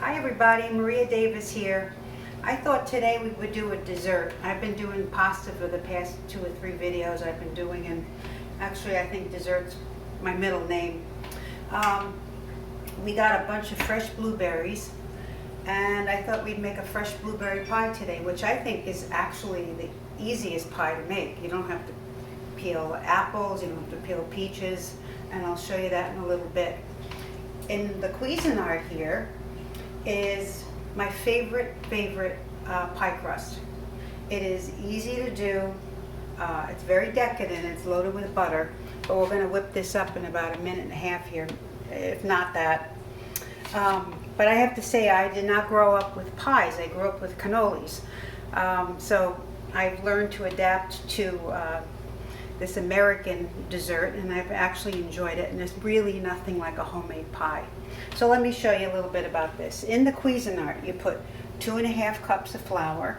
Hi everybody, Maria Davis here. I thought today we would do a dessert. I've been doing pasta for the past 2 or 3 videos I've been doing, and actually I think dessert's my middle name. We got a bunch of fresh blueberries, and I thought we'd make a fresh blueberry pie today, which I think is actually the easiest pie to make. You don't have to peel apples, you don't have to peel peaches, and I'll show you that in a little bit. In the Cuisinart here is my favorite pie crust. It is easy to do. It's very decadent. It's loaded with butter, but we're going to whip this up in about a minute and a half here, if not that. But I have to say, I did not grow up with pies. I grew up with cannolis. So I've learned to adapt to this American dessert, and I've actually enjoyed it, and there's really nothing like a homemade pie. So let me show you a little bit about this. In the Cuisinart, you put 2½ cups of flour,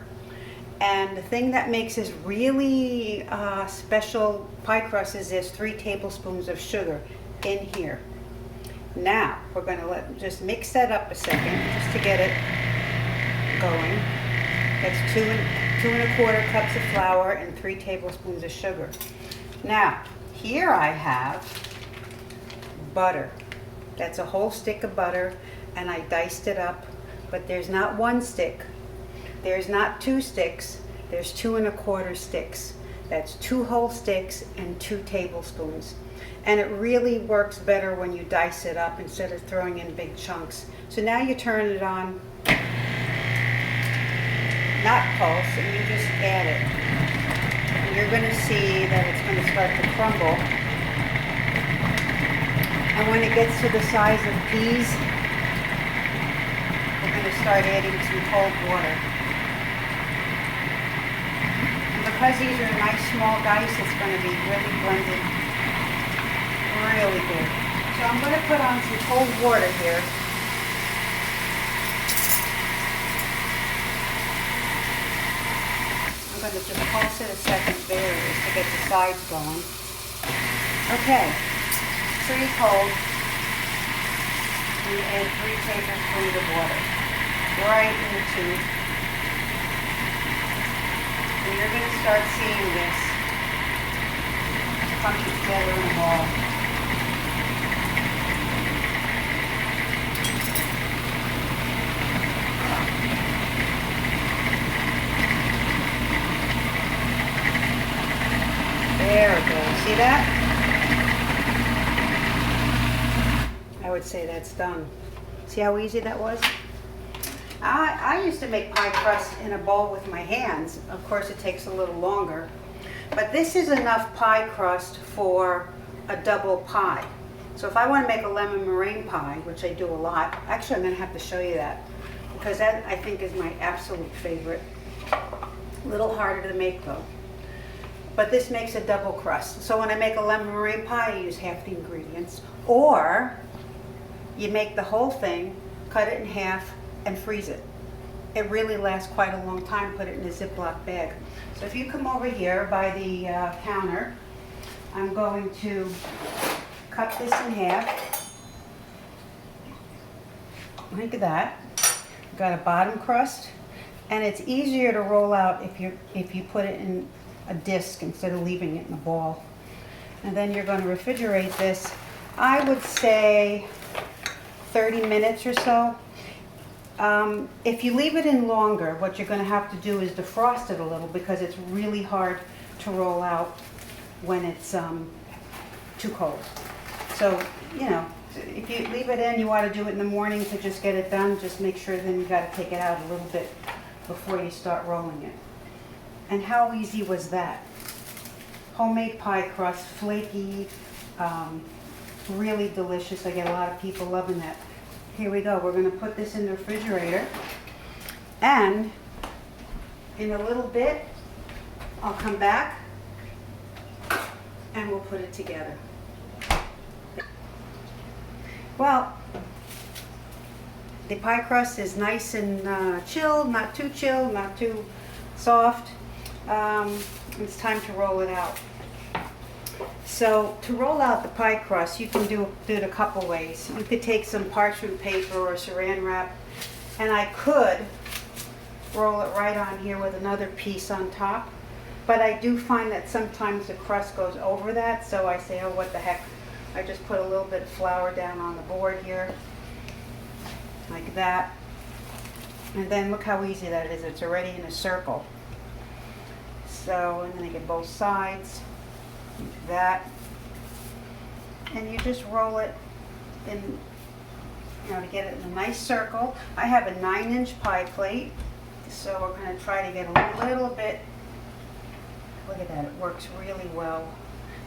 and the thing that makes this really special pie crust is there's 3 tablespoons of sugar in here. Now, we're going to just mix that up a second, just to get it going. That's 2¼ cups of flour and 3 tablespoons of sugar. Now, here I have butter. That's a whole stick of butter, and I diced it up, but there's not 1 stick. There's not 2 sticks. There's 2¼ sticks. That's 2 whole sticks and 2 tablespoons. And it really works better when you dice it up instead of throwing in big chunks. So now you turn it on, not pulse, and you just add it. And you're going to see that it's going to start to crumble. And when it gets to the size of peas, we're going to start adding some cold water. And because these are nice small dice, it's going to be really blended, really good. So I'm going to put on some cold water here. I'm going to just pulse it a second there just to get the sides going. Okay, pretty cold. We add 3 tablespoons of water right in the tube. And you're going to start seeing this come together in a ball. There it goes. See that? I would say that's done. See how easy that was? I used to make pie crust in a bowl with my hands. Of course, it takes a little longer. But this is enough pie crust for a double pie. So if I want to make a lemon meringue pie, which I do a lot, actually I'm going to have to show you that, because that I think is my absolute favorite. A little harder to make though. But this makes a double crust. So when I make a lemon meringue pie, I use half the ingredients. Or you make the whole thing, cut it in half, and freeze it. It really lasts quite a long time. Put it in a Ziploc bag. So if you come over here by the counter, I'm going to cut this in half. Look at that. Got a bottom crust, and it's easier to roll out if you put it in a disc instead of leaving it in a ball. And then you're going to refrigerate this, I would say 30 minutes or so. If you leave it in longer, what you're going to have to do is defrost it a little, because it's really hard to roll out when it's too cold. So, you know, if you leave it in, you want to do it in the morning to just get it done. Just make sure then you got to take it out a little bit before you start rolling it. And how easy was that? Homemade pie crust, flaky, really delicious. I get a lot of people loving that. Here we go. We're going to put this in the refrigerator, and in a little bit I'll come back and we'll put it together. Well, the pie crust is nice and chilled, not too chilled, not too soft. It's time to roll it out. So to roll out the pie crust, you can do it a couple ways. You could take some parchment paper or saran wrap And I could roll it right on here with another piece on top. But I do find that sometimes the crust goes over that, so I say, oh, what the heck. I just put a little bit of flour down on the board here, like that. And then look how easy that is. It's already in a circle. So, and then I get both sides, like that. And you just roll it in, you know, to get it in a nice circle. I have a 9-inch pie plate, so we're going to try to get a little bit. Look at that, it works really well.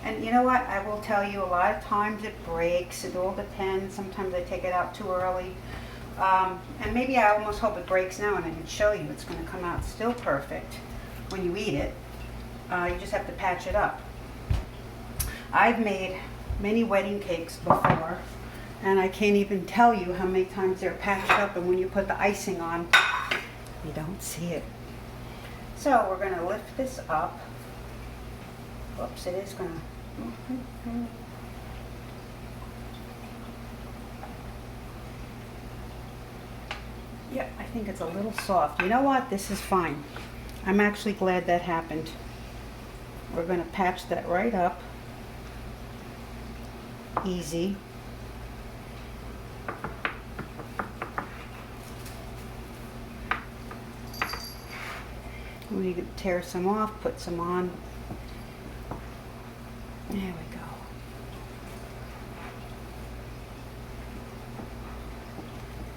And you know what, I will tell you, a lot of times it breaks. It all depends. Sometimes I take it out too early. And maybe I almost hope it breaks now and I can show you it's going to come out still perfect when you eat it. You just have to patch it up. I've made many wedding cakes before, and I can't even tell you how many times they're patched up, and when you put the icing on, you don't see it. So we're going to lift this up. Whoops, it is going to... Yep, I think it's a little soft. You know what? This is fine. I'm actually glad that happened. We're going to patch that right up. Easy. We can tear some off, put some on. There we go.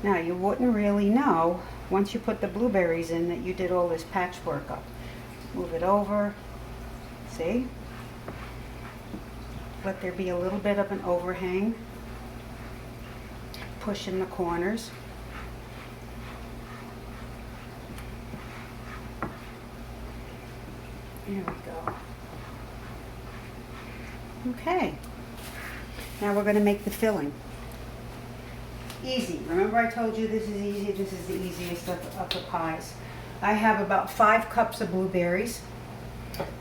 Now you wouldn't really know once you put the blueberries in that you did all this patchwork up. Move it over. See? Let there be a little bit of an overhang. Push in the corners. There we go. Okay. Now we're going to make the filling. Easy. Remember I told you this is easy? This is the easiest of the pies. I have about 5 cups of blueberries.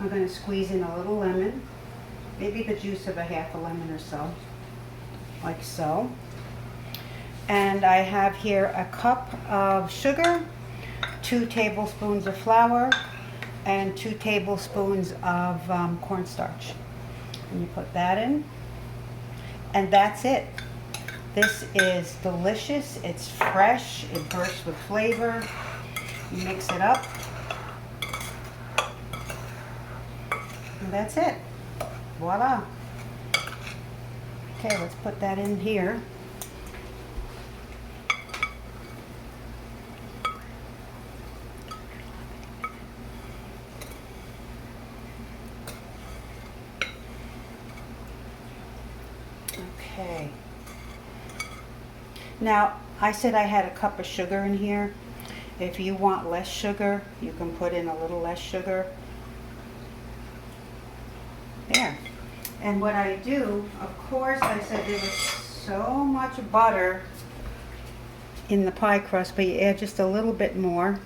I'm going to squeeze in a little lemon. Maybe the juice of a half a lemon or so. Like so. And I have here a cup of sugar, 2 tablespoons of flour, and 2 tablespoons of cornstarch. And you put that in. And that's it. This is delicious. It's fresh. It bursts with flavor. You mix it up. And that's it. Voila. Okay, let's put that in here. Okay. Now, I said I had a cup of sugar in here. If you want less sugar, you can put in a little less sugar. There. And what I do, of course, I said there was so much butter in the pie crust, but you add just a little bit more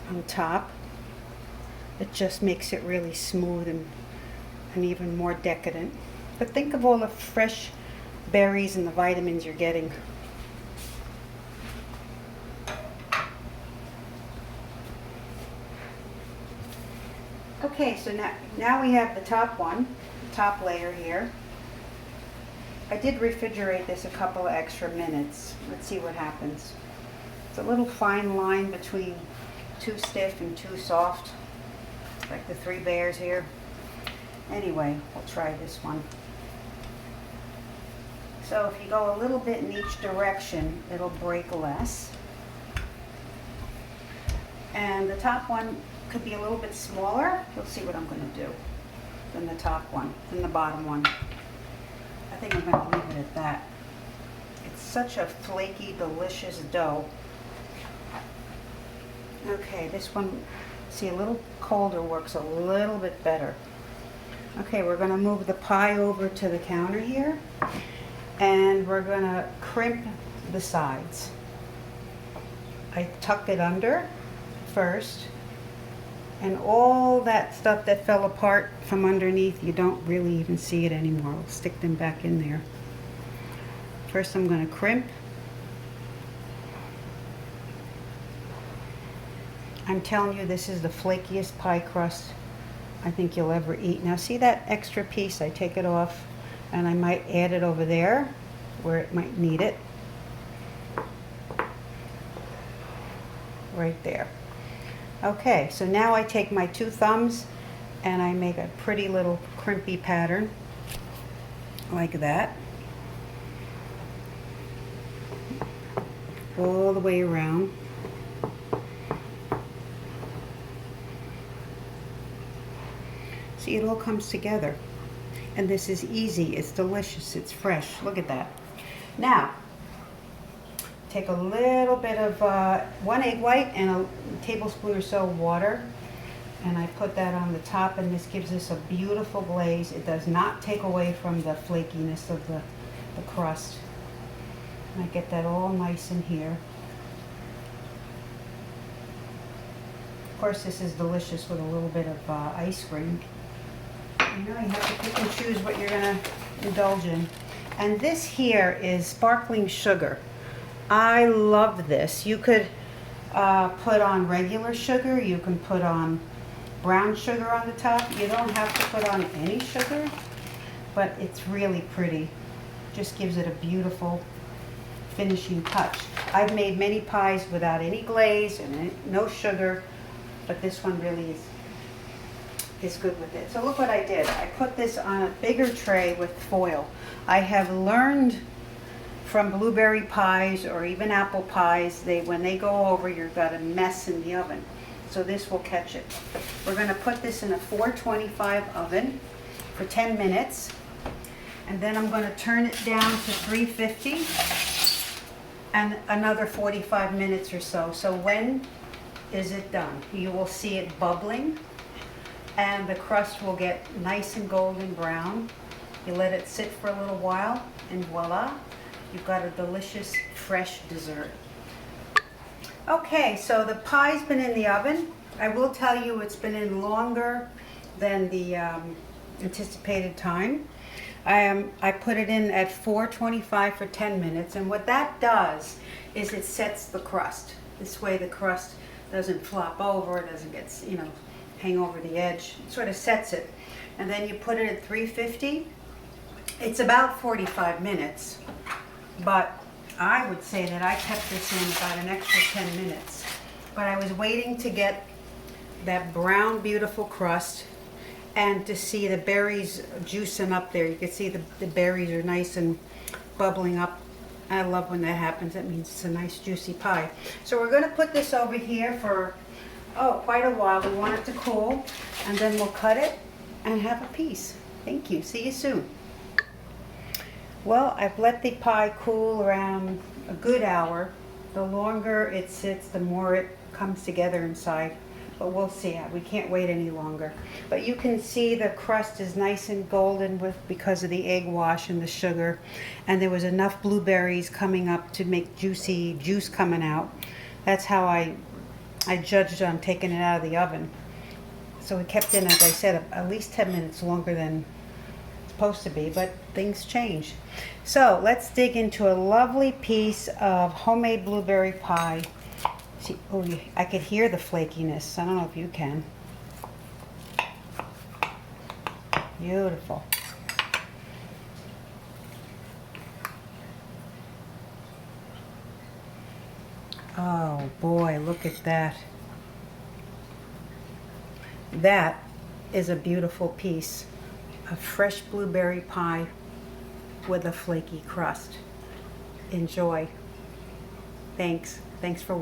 on top. It just makes it really smooth and even more decadent. But think of all the fresh berries and the vitamins you're getting. Okay, so now we have the top one, the top layer here. I did refrigerate this a couple of extra minutes. Let's see what happens. It's a little fine line between too stiff and too soft, like the 3 bears here. Anyway, we'll try this one. So if you go a little bit in each direction, it'll break less. And the top one could be a little bit smaller. You'll see what I'm going to do than the top one, than the bottom one. I think I'm going to leave it at that. It's such a flaky, delicious dough. Okay, this one, see, a little colder works a little bit better. Okay, we're going to move the pie over to the counter here, and we're going to crimp the sides. I tuck it under first, and all that stuff that fell apart from underneath, you don't really even see it anymore. We'll stick them back in there. First I'm going to crimp. I'm telling you, this is the flakiest pie crust I think you'll ever eat. Now see that extra piece? I take it off and I might add it over there where it might need it. Right there. Okay, so now I take my 2 thumbs and I make a pretty little crimpy pattern like that. All the way around. See, it all comes together. And this is easy, it's delicious, it's fresh. Look at that. Now, take a little bit of 1 egg white and a tablespoon or so of water. And I put that on the top, and this gives us a beautiful glaze. It does not take away from the flakiness of the crust. And I get that all nice in here. Of course, this is delicious with a little bit of ice cream. You know, you have to pick and choose what you're going to indulge in. And this here is sparkling sugar. I love this. You could put on regular sugar. You can put on brown sugar on the top. You don't have to put on any sugar, but it's really pretty. Just gives it a beautiful finishing touch. I've made many pies without any glaze and no sugar, but this one really is good with it. So look what I did. I put this on a bigger tray with foil. I have learned from blueberry pies or even apple pies, when they go over, you've got a mess in the oven. So this will catch it. We're going to put this in a 425 oven for 10 minutes. And then I'm going to turn it down to 350 and another 45 minutes or so. So when is it done? You will see it bubbling and the crust will get nice and golden brown. You let it sit for a little while and voila, you've got a delicious fresh dessert. Okay, so the pie's been in the oven. I will tell you it's been in longer than the anticipated time. I put it in at 425 for 10 minutes, and what that does is it sets the crust. This way the crust doesn't flop over, it doesn't get, hang over the edge. It sort of sets it. And then you put it at 350. It's about 45 minutes, but I would say that I kept this in about an extra 10 minutes. But I was waiting to get that brown, beautiful crust and to see the berries juicing up there. You can see the berries are nice and bubbling up. I love when that happens. That means it's a nice juicy pie. So we're going to put this over here for, quite a while. We want it to cool, and then we'll cut it and have a piece. Thank you. See you soon. Well, I've let the pie cool around a good hour. The longer it sits, the more it comes together inside. But we'll see. We can't wait any longer. But you can see the crust is nice and golden because of the egg wash and the sugar. And there was enough blueberries coming up to make juicy juice coming out. That's how I judged on taking it out of the oven. So we kept in, as I said, at least 10 minutes longer than it's supposed to be, but things change. So let's dig into a lovely piece of homemade blueberry pie. See, I could hear the flakiness. I don't know if you can. Beautiful. Oh boy, look at that. That is a beautiful piece of fresh blueberry pie with a flaky crust. Enjoy. Thanks for watching.